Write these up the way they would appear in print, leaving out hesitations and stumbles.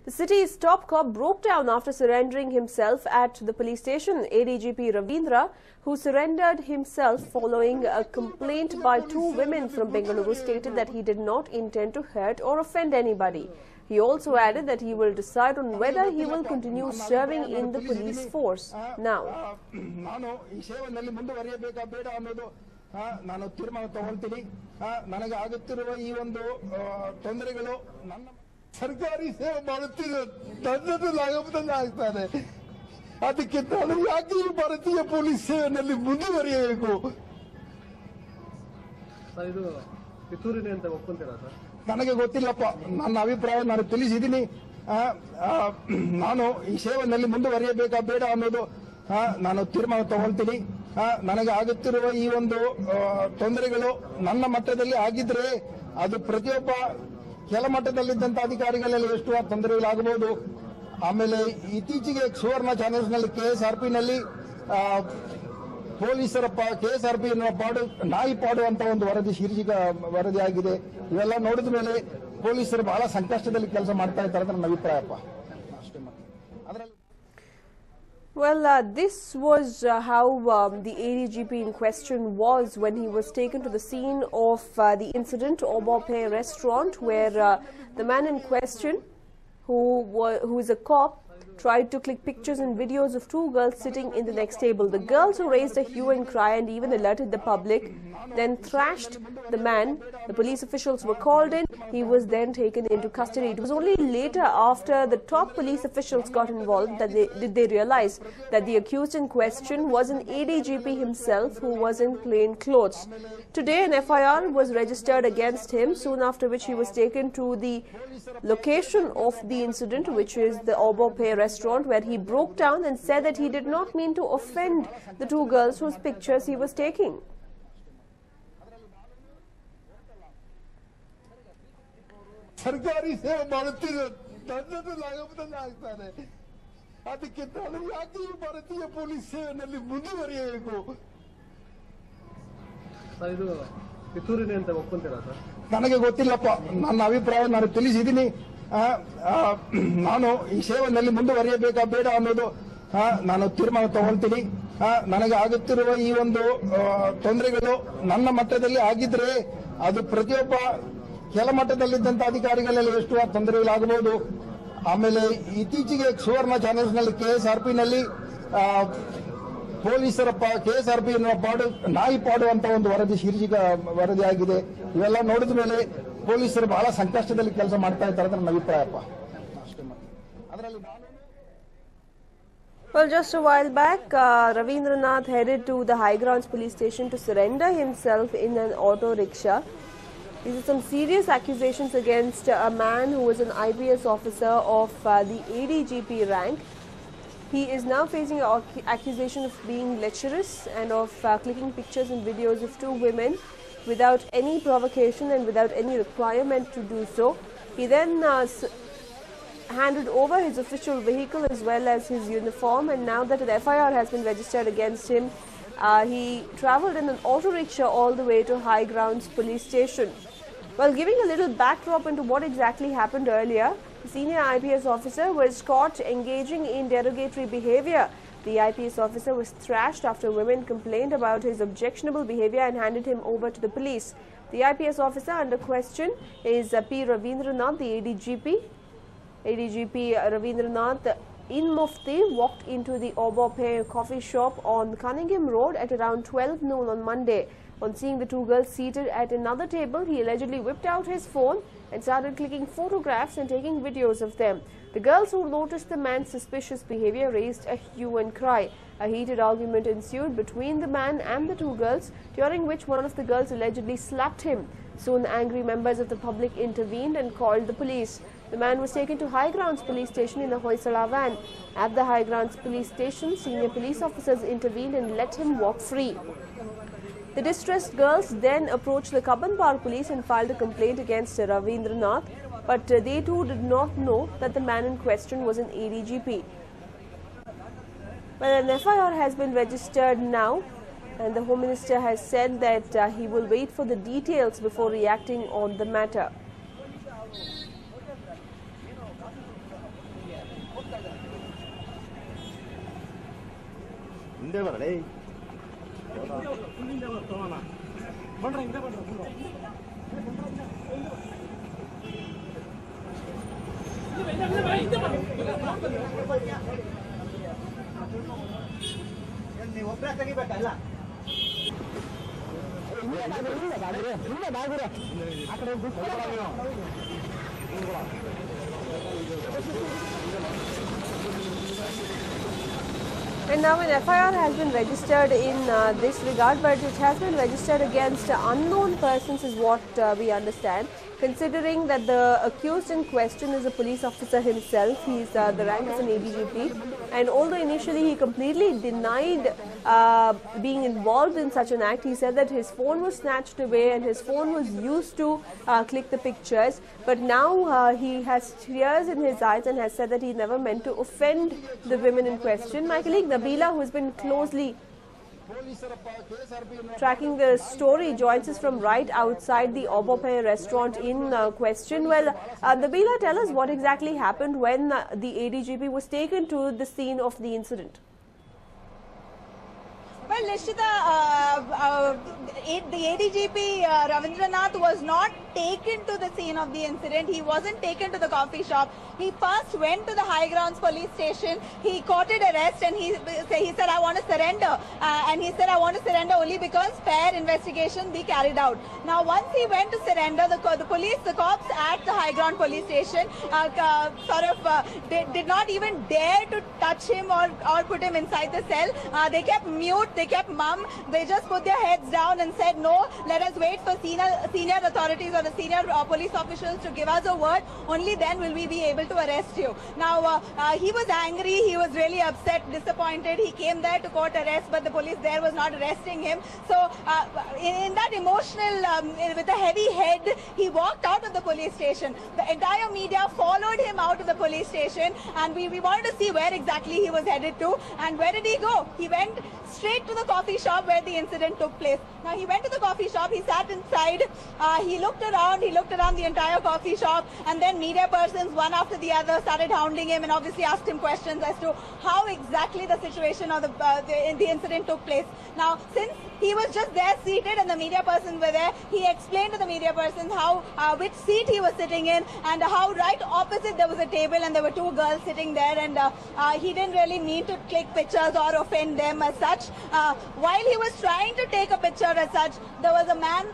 The city's top cop broke down after surrendering himself at the police station. ADGP Ravindra, who surrendered himself following a complaint by two women from Bengaluru, stated that he did not intend to hurt or offend anybody. He also added that he will decide on whether he will continue serving in the police force. Now, ನಾನು ತೀರ್ಮಾನ ತಗೊಳ್ತೀನಿ ನನಗೆ ಆಗುತ್ತಿರುವ ಈ ಒಂದು ತೊಂದರೆಗಳು ನನ್ನ ಸರ್ಕಾರಿ ಸೇವೆ ಮಾಡುತ್ತಿರೋ ನನ್ನದು ಲಾಭದಲ್ಲಿ ಆಗ್ತಾರೆ ಅದಕ್ಕೆ ನಾನು ಯಾಕೆ ಈ ಭಾರತೀಯ ಪೊಲೀಸ್ ಸೇವೆಯಲ್ಲಿ ಮುಂದುವರಿಯಬೇಕು ಸರ್ ಇದು ಪಿತೂರಿನೇ ಅಂತ ಒಪ್ಕೊಂತೀರಾ ಸರ್ ನನಗೆ ಗೊತ್ತಿಲ್ಲಪ್ಪ ನನ್ನ ಅಭಿಪ್ರಾಯ ನಾನು ತಿಳಿಸಿದ್ದೀನಿ ನಾನು ಈ ಸೇವೆಯಲ್ಲಿ ಮುಂದುವರಿಯಬೇಕಾ ಬೇಡ ಅನ್ನೋದು ನಾನು ತೀರ್ಮಾನ ತಗೊಳ್ತೀನಿ ನನಗೆ ಆಗುತ್ತಿರುವ ಈ ಒಂದು ತೊಂದರೆಗಳು ನನ್ನ ಮಟ್ಟದಲ್ಲಿ ಆಗಿದ್ರೆ ಅದು ಪ್ರತಿಯೊಬ್ಬ ಕೆಲ ಮಟ್ಟದಲ್ಲಿದ್ದಂತ ಅಧಿಕಾರಿಗಳಲ್ಲಿ ಎಷ್ಟು ತೊಂದರೆಗಳಾಗಬಹುದು ಆಮೇಲೆ ಇತ್ತೀಚೆಗೆ ಸುವರ್ಣ ಚಾನೆಲ್ಸ್ ನಲ್ಲಿ KSRP ನಲ್ಲಿ ಪೊಲೀಸರ KSRP ಪಾಡು ನಾಯಿ ಪಾಡು ಅಂತ ಒಂದು ವರದಿ ಶೀರ್ಷಿಕ ವರದಿ ಆಗಿದೆ ಇವೆಲ್ಲ ನೋಡಿದ ಮೇಲೆ ಪೊಲೀಸರು ಬಹಳ ಸಂಕಷ್ಟದಲ್ಲಿ ಕೆಲಸ ಮಾಡ್ತಾ ಇದ್ದಾರೆ ಅಂತ ನನ್ನ ಅಭಿಪ್ರಾಯಪ್ಪ ಅಷ್ಟೇ ಅದರಲ್ಲಿ Well, this was how the ADGP in question was when he was taken to the scene of the incident, Obope restaurant, where the man in question, who is a cop, tried to click pictures and videos of two girls sitting in the next table. The girls, who raised a hue and cry and even alerted the public, then thrashed the man. The police officials were called in. He was then taken into custody. It was only later, after the top police officials got involved, that they realize that the accused in question was an ADGP himself, who was in plain clothes. Today, an FIR was registered against him, soon after which he was taken to the location of the incident, which is the Obope restaurant, where he broke down and said that he did not mean to offend the two girls whose pictures he was taking. ಸರ್ಕಾರಿ ಸೇವೆ ಮಾಡುತ್ತಿರೋ ನನ್ನದು ಲಾಭದಲ್ಲಿ ಆಗ್ತಾರೆ ಅದಕ್ಕೆ ನಾನು ಯಾಕೆ ಈ ಭಾರತೀಯ ಪೊಲೀಸ್ ಸೇವೆಯಲ್ಲಿ ಮುಂದುವರಿಯಬೇಕು ಸರ್ ಇದು ಪಿತೂರಿನೇ ಅಂತ ಒಪ್ಕೊಂತೀರಾ ಸರ್ ನನಗೆ ಗೊತ್ತಿಲ್ಲಪ್ಪ ನನ್ನ ಅಭಿಪ್ರಾಯ ನಾನು ತಿಳಿಸಿದ್ದೀನಿ ನಾನು ಈ ಸೇವೆಯಲ್ಲಿ ಮುಂದುವರಿಯಬೇಕಾ ಬೇಡ ಅನ್ನೋದು ನಾನು ತೀರ್ಮಾನ ತಗೊಳ್ತೀನಿ ನನಗೆ ಆಗುತ್ತಿರುವ ಈ ಒಂದು ತೊಂದರೆಗಳು ನನ್ನ ಮಟ್ಟದಲ್ಲಿ ಆಗಿದ್ರೆ ಅದು ಪ್ರತಿಯೊಬ್ಬ ಕೆಲ ಮಟ್ಟದಲ್ಲಿದ್ದಂತ ಅಧಿಕಾರಿಗಳಲ್ಲಿ ಎಷ್ಟು ತೊಂದರೆಗಳಾಗಬಹುದು ಆಮೇಲೆ ಇತ್ತೀಚೆಗೆ ಸುವರ್ಣ ಚಾನೆಲ್ಸ್ ನಲ್ಲಿ KSRP ನಲ್ಲಿ ಪೊಲೀಸರ KSRP ಪಾಡು ನಾಯಿ ಪಾಡು ಅಂತ ಒಂದು ವರದಿ ಶೀರ್ಷಿಕ ವರದಿ ಆಗಿದೆ ಇವೆಲ್ಲ ನೋಡಿದ ಮೇಲೆ ಪೊಲೀಸರು ಬಹಳ ಸಂಕಷ್ಟದಲ್ಲಿ ಕೆಲಸ ಮಾಡ್ತಾ ಇದ್ದಾರೆ ಅಂತ ನನ್ನ ಅಭಿಪ್ರಾಯಪ್ಪ ಅಷ್ಟೇ ಅದರಲ್ಲಿ Well, just a while back, Ravindranath headed to the High Grounds police station to surrender himself in an auto rickshaw. These are some serious accusations against a man who was an IPS officer of the ADGP rank. He is now facing an accusation of being lecherous and of clicking pictures and videos of two women without any provocation and without any requirement to do so. He then handed over his official vehicle as well as his uniform, and now that an FIR has been registered against him, he travelled in an auto rickshaw all the way to High Grounds police station. Well, giving a little backdrop into what exactly happened earlier, the senior IPS officer was caught engaging in derogatory behaviour. The IPS officer was thrashed after women complained about his objectionable behaviour and handed him over to the police. The IPS officer under question is P. Ravindranath, the ADGP. ADGP Ravindranath in Mufti walked into the Obope coffee shop on Cunningham Road at around 12 noon on Monday. On seeing the two girls seated at another table, he allegedly whipped out his phone and started clicking photographs and taking videos of them. The girls who noticed the man's suspicious behavior raised a hue and cry. A heated argument ensued between the man and the two girls, during which one of the girls allegedly slapped him. Soon, angry members of the public intervened and called the police. The man was taken to High Grounds police station in a Hoysala van. At the High Grounds police station, senior police officers intervened and let him walk free. The distressed girls then approached the Kabanpar police and filed a complaint against Ravindranath, but they too did not know that the man in question was an ADGP. Well, an FIR has been registered now, and the Home Minister has said that he will wait for the details before reacting on the matter. And now an FIR has been registered in this regard, but it has been registered against unknown persons is what we understand. Considering that the accused in question is a police officer himself, he is the rank as an ADGP, and although initially he completely denied being involved in such an act, he said that his phone was snatched away and his phone was used to click the pictures, but now he has tears in his eyes and has said that he never meant to offend the women in question. My colleague Nabila, who has been closely tracking the story, joins us from right outside the Oberpay restaurant in question. Well, Nabila, tell us what exactly happened when the ADGP was taken to the scene of the incident. Well, Nishita, the ADGP Ravindranath was not taken to the scene of the incident. He wasn't taken to the coffee shop. He first went to the High Grounds police station. He courted arrest and he said, I want to surrender. And he said, I want to surrender only because fair investigation be carried out. Now, once he went to surrender, the cops at the High Ground police station did not even dare to touch him or put him inside the cell. They kept mute. They kept mum. They just put their heads down and said, no, let us wait for senior authorities or the senior police officials to give us a word. Only then will we be able to arrest you. Now, he was angry. He was really upset, disappointed. He came there to court arrest, but the police there was not arresting him. So, in that emotional, with a heavy head, he walked out of the police station. The entire media followed him out of the police station, and we wanted to see where exactly he was headed to. And where did he go? He went straight to the coffee shop where the incident took place. Now, he went to the coffee shop, he sat inside, he looked around the entire coffee shop, and then media persons, one after the other, started hounding him and obviously asked him questions as to how exactly the situation of the incident took place. Now, since he was just there seated and the media persons were there, he explained to the media persons how which seat he was sitting in and how right opposite there was a table and there were two girls sitting there, and he didn't really mean to click pictures or offend them as such. While he was trying to take a picture as such, there was a man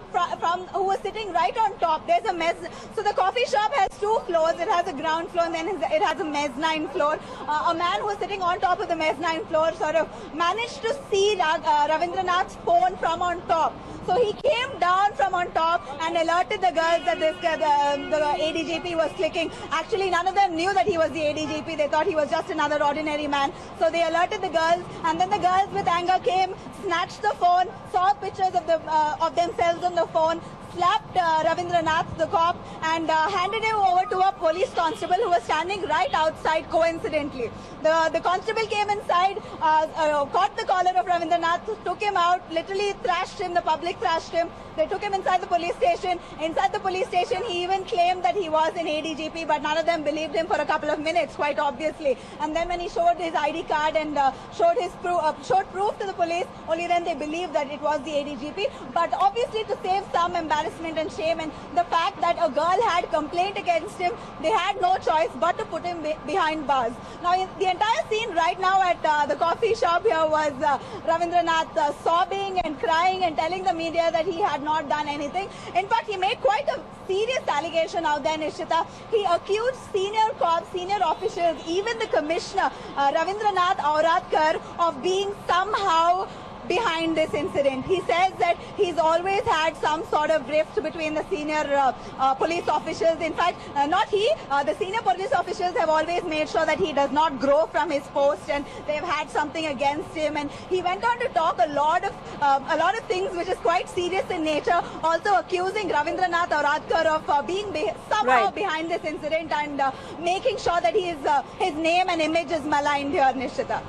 who was sitting right on top. There's a mess. So the coffee shop has two floors. It has a ground floor and then it has a mezzanine floor. A man who was sitting on top of the mezzanine floor sort of managed to see Ravindranath's phone from on top. So he came down from on top and alerted the girls that the ADGP was clicking. Actually, none of them knew that he was the ADGP. They thought he was just another ordinary man. So they alerted the girls, and then the girls with anger came, snatched the phone, saw pictures of themselves on the phone, slapped Ravindranath, the cop, and handed him over to a police constable who was standing right outside coincidentally. The constable came inside, caught the collar of Ravindranath, took him out, literally thrashed him, the public thrashed him. They took him inside the police station. Inside the police station, he even claimed that he was an ADGP, but none of them believed him for a couple of minutes, quite obviously. And then when he showed his ID card and showed proof to the police, only then they believed that it was the ADGP. But obviously, to save some embarrassment and shame and the fact that a girl had complained against him, they had no choice but to put him behind bars. Now, the entire scene right now at the coffee shop here was Ravindranath sobbing and crying and telling the media that he had not done anything. In fact, he made quite a serious allegation out there, Nishita. He accused senior cops, senior officials, even the commissioner, Ravindranath Auradkar, of being somehow behind this incident. He says that he's always had some sort of rift between the senior police officials. In fact, not he, the senior police officials have always made sure that he does not grow from his post, and they've had something against him. And he went on to talk a lot of things which is quite serious in nature, also accusing Ravindranath Auradkar of being somehow behind this incident and making sure that his name and image is maligned here, Nishita.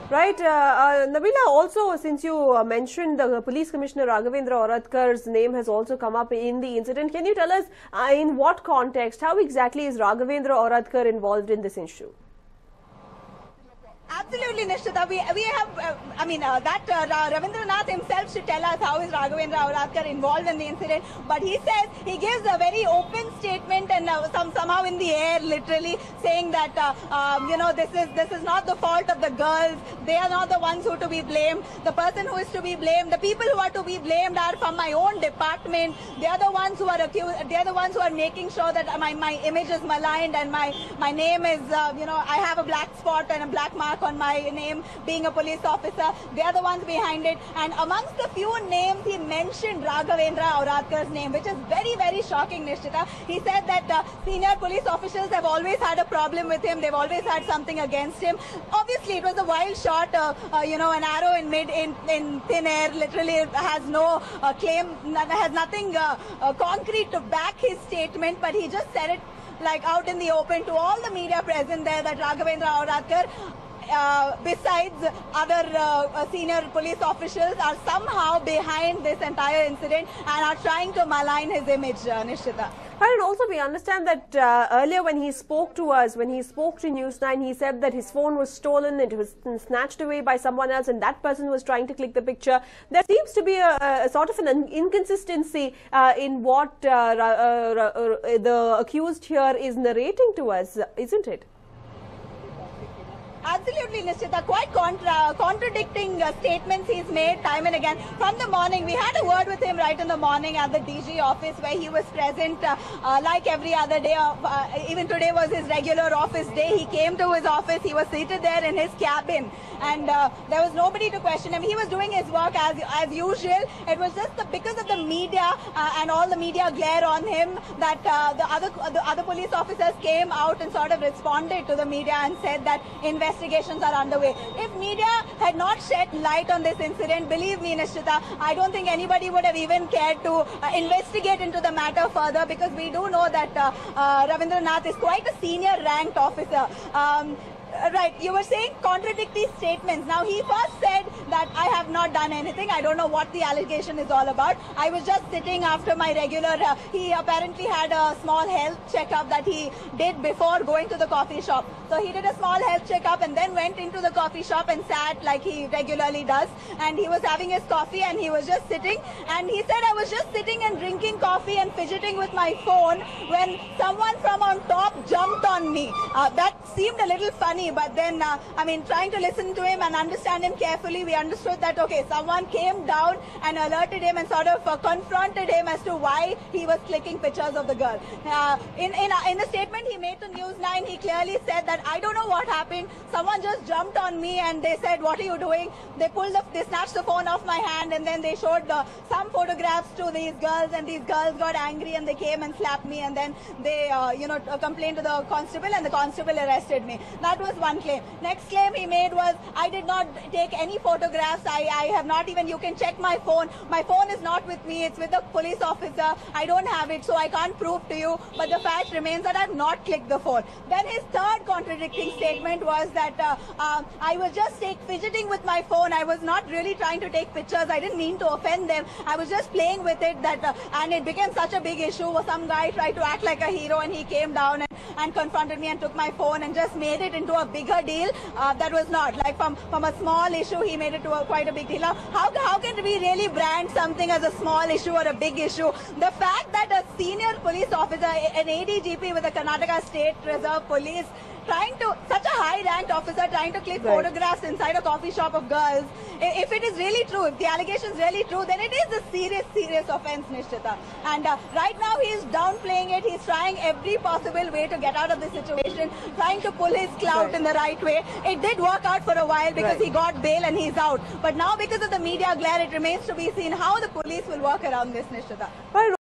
Right. Nabila, also, since you mentioned the Police Commissioner Raghavendra Auradkar's name has also come up in the incident, can you tell us in what context, how exactly is Raghavendra Auradkar involved in this issue? Absolutely. Absolutely, Nishtita. We have, Ravindranath himself should tell us how is Raghavendra Auratkar involved in the incident. But he says, he gives a very open statement and somehow in the air, literally saying that, this is not the fault of the girls. They are not the ones who are to be blamed. The person who is to be blamed, the people who are to be blamed are from my own department. They are the ones who are accused. They are the ones who are making sure that my image is maligned and my name is, I have a black spot and a black mark on my name being a police officer. They are the ones behind it. And amongst the few names, he mentioned Raghavendra Auratkar's name, which is very, very shocking, Nishtita. He said that senior police officials have always had a problem with him. They've always had something against him. Obviously, it was a wild shot, an arrow in thin air. Literally, it has no claim, has nothing concrete to back his statement, but he just said it like out in the open to all the media present there that Raghavendra Auratkar, besides other senior police officials, are somehow behind this entire incident and are trying to malign his image, Nishtita. And also we understand that earlier when he spoke to us, when he spoke to News9, he said that his phone was stolen, it was snatched away by someone else and that person was trying to click the picture. There seems to be a sort of an inconsistency in what the accused here is narrating to us, isn't it? Absolutely, Nishtita. Quite contradicting statements he's made time and again. From the morning, we had a word with him right in the morning at the DG office where he was present like every other day. Even today was his regular office day. He came to his office. He was seated there in his cabin and there was nobody to question him. He was doing his work as usual. It was just because of the media and all the media glare on him that the other police officers came out and sort of responded to the media and said that investigations are underway. If media had not shed light on this incident, believe me, Nishtita, I don't think anybody would have even cared to investigate into the matter further, because we do know that Ravindranath is quite a senior ranked officer. Right, you were saying contradictory statements. Now, he first said that I have not done anything. I don't know what the allegation is all about. I was just sitting after my regular, he apparently had a small health checkup that he did before going to the coffee shop. So he did a small health checkup and then went into the coffee shop and sat like he regularly does. And he was having his coffee and he was just sitting. And he said, I was just sitting and drinking coffee and fidgeting with my phone when someone from on top jumped on me. That seemed a little funny. But then, trying to listen to him and understand him carefully, we understood that, okay, someone came down and alerted him and sort of confronted him as to why he was clicking pictures of the girl. In the statement he made to News9, he clearly said that I don't know what happened. Someone just jumped on me and they said, what are you doing? They snatched the phone off my hand and then they showed some photographs to these girls, and these girls got angry and they came and slapped me, and then they, complained to the constable and the constable arrested me. That was one claim. Next claim he made was, I did not take any photographs. I have not even, you can check my phone. My phone is not with me. It's with the police officer. I don't have it, so I can't prove to you. But the fact remains that I have not clicked the phone. Then his third contradicting statement was that I was just fidgeting with my phone. I was not really trying to take pictures. I didn't mean to offend them. I was just playing with it, and it became such a big issue. Some guy tried to act like a hero and he came down and confronted me and took my phone and just made it into a bigger deal. That was not. Like from a small issue, he made it to quite a big deal. Now, how can we really brand something as a small issue or a big issue? The fact that a senior police officer, an ADGP with the Karnataka State Reserve Police, such a high-ranked officer trying to click photographs inside a coffee shop of girls, if it is really true, if the allegation is really true, then it is a serious offense, Nishtita. And right now he is downplaying it. He's trying every possible way to get out of the situation, trying to pull his clout in the right way. It did work out for a while because he got bail and he's out. But now because of the media glare, it remains to be seen how the police will work around this, Nishtita.